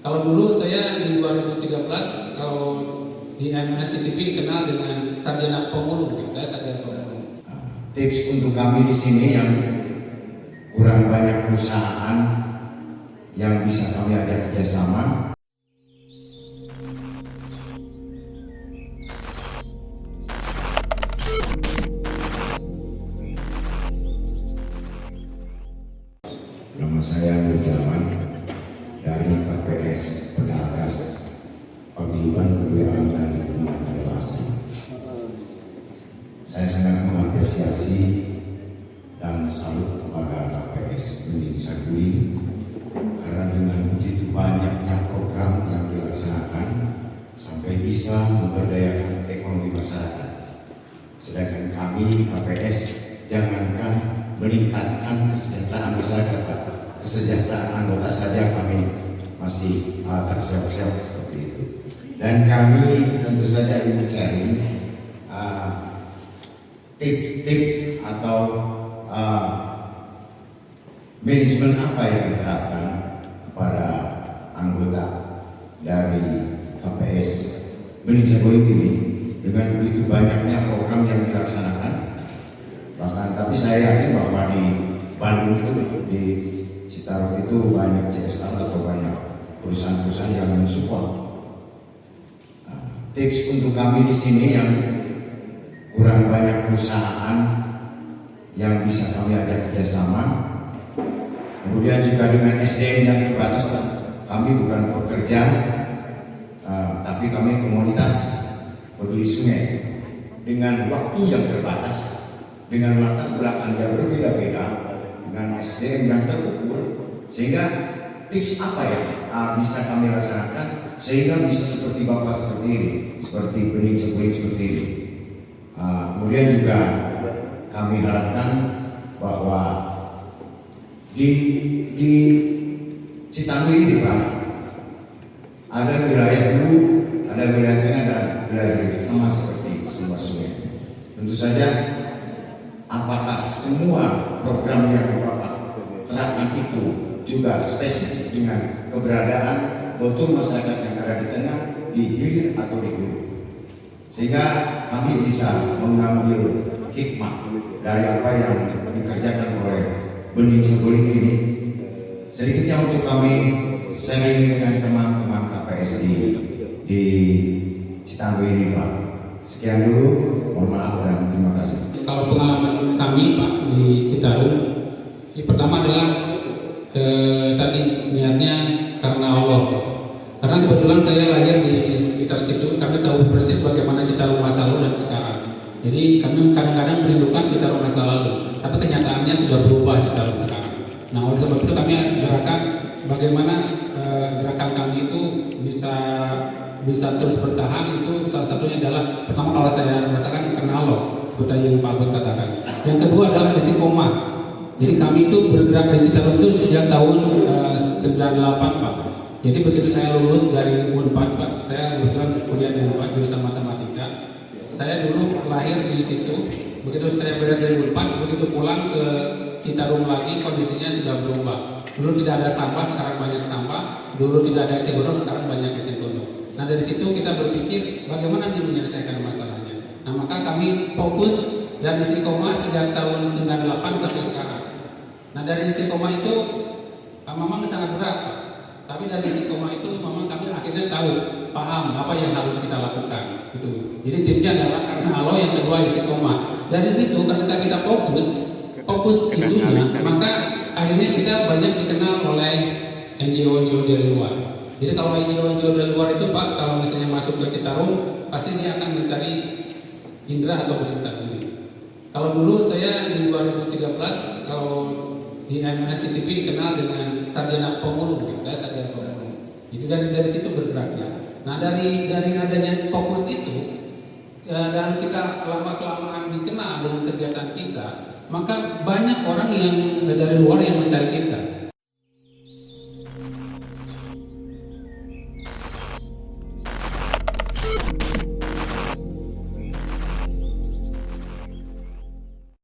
Kalau dulu saya di 2013 kalau di NCTV dikenal dengan sarjana pemulung, saya sarjana pemulung. Tips untuk kami di sini yang kurang banyak perusahaan yang bisa kami ajak kerjasama. Nama saya Nurjaman dari KPS Penagas Paguyuban Kebudayaan dan Pemuda Dewasa. Saya sangat mengapresiasi dan salut kepada KPS Bening Saguling karena dengan begitu banyaknya program yang dilaksanakan sampai bisa memberdayakan ekonomi masyarakat. Sedangkan kami KPS jangankan meningkatkan kesejahteraan masyarakat, kesejahteraan anggota saja kami masih terseok-seok seperti itu. Dan kami tentu saja ingin sharing tips-tips atau manajemen apa yang diterapkan kepada anggota dari KPS Bening Saguling ini dengan begitu banyaknya program yang dilaksanakan. Bahkan tapi saya yakin bahwa di Bandung itu, di Citarum itu banyak CSR atau banyak perusahaan-perusahaan yang mensupport. Tips untuk kami di sini yang kurang banyak perusahaan yang bisa kami ajak kerjasama. Kemudian juga dengan SDM yang terbatas, kami bukan pekerja, tapi kami komunitas peduli sungai dengan waktu yang terbatas, dengan latar belakang yang berbeda-beda, dengan SDM yang terukur, sehingga tips apa yang bisa kami laksanakan sehingga bisa seperti Bapak seperti ini, seperti Bening Saguling seperti ini. Kemudian juga kami harapkan bahwa di Citandu ini Pak, ada wilayah dulu, ada wilayah tengah dan wilayah hilir sama seperti semua sungai. Tentu saja apakah semua program yang Bapak terapkan itu juga spesifik dengan keberadaan kultur masyarakat yang ada di tengah, di hilir atau di hulu, sehingga kami bisa mengambil hikmah dari apa yang dikerjakan oleh Bening Saguling ini. Sedikitnya untuk kami sharing dengan teman-teman KPS di Citandu ini Pak. Sekian dulu, mohon maaf dan terima kasih. Kalau pengalaman kami Pak di Citarum, yang pertama adalah tadi niatnya karena Allah. Karena kebetulan saya lahir di sekitar situ, kami tahu persis bagaimana Citarum masa lalu dan sekarang. Jadi kami kadang-kadang merindukan Citarum masa lalu, tapi kenyataannya sudah berubah Citarum sekarang. Nah oleh sebab itu kami gerakan bagaimana gerakan kami itu bisa terus bertahan. Itu salah satunya adalah pertama kalau saya merasakan karena Allah, seperti yang Pak Agus katakan. Yang kedua adalah istiqomah. Jadi kami itu bergerak di Citarum itu sejak tahun 98 Pak. Jadi begitu saya lulus dari Unpad Pak, saya kebetulan kuliah di Unpad jurusan matematika. Saya dulu lahir di situ. Begitu saya beres dari Unpad, begitu pulang ke Citarum lagi kondisinya sudah berubah. Dulu tidak ada sampah, sekarang banyak sampah. Dulu tidak ada eceng gondok, sekarang banyak eceng gondok. Nah dari situ kita berpikir bagaimana nih menyelesaikan masalahnya. Nah maka kami fokus dan istiqomah sejak tahun 98 sampai sekarang. Nah dari istiqomah itu memang sangat berat Pak. Tapi dari istiqomah itu memang kami akhirnya tahu, paham apa yang harus kita lakukan. Gitu. Jadi tipsnya adalah karena Allah, yang kedua istiqomah. Dari situ ketika kita fokus isunya, maka akhirnya kita banyak dikenal oleh NGO-NGO dari luar. Jadi kalau NGO dari luar itu Pak, kalau misalnya masuk ke Citarum, pasti dia akan mencari Indra atau Bening Saguling. Kalau dulu saya di 2013 kalau di NCTV dikenal dengan sarjana pemulung, saya sarjana pemulung. Jadi dari situ bergeraknya. Nah dari adanya fokus itu dan kita lama-kelamaan dikenal dengan kegiatan kita, maka banyak orang yang dari luar yang mencari kita.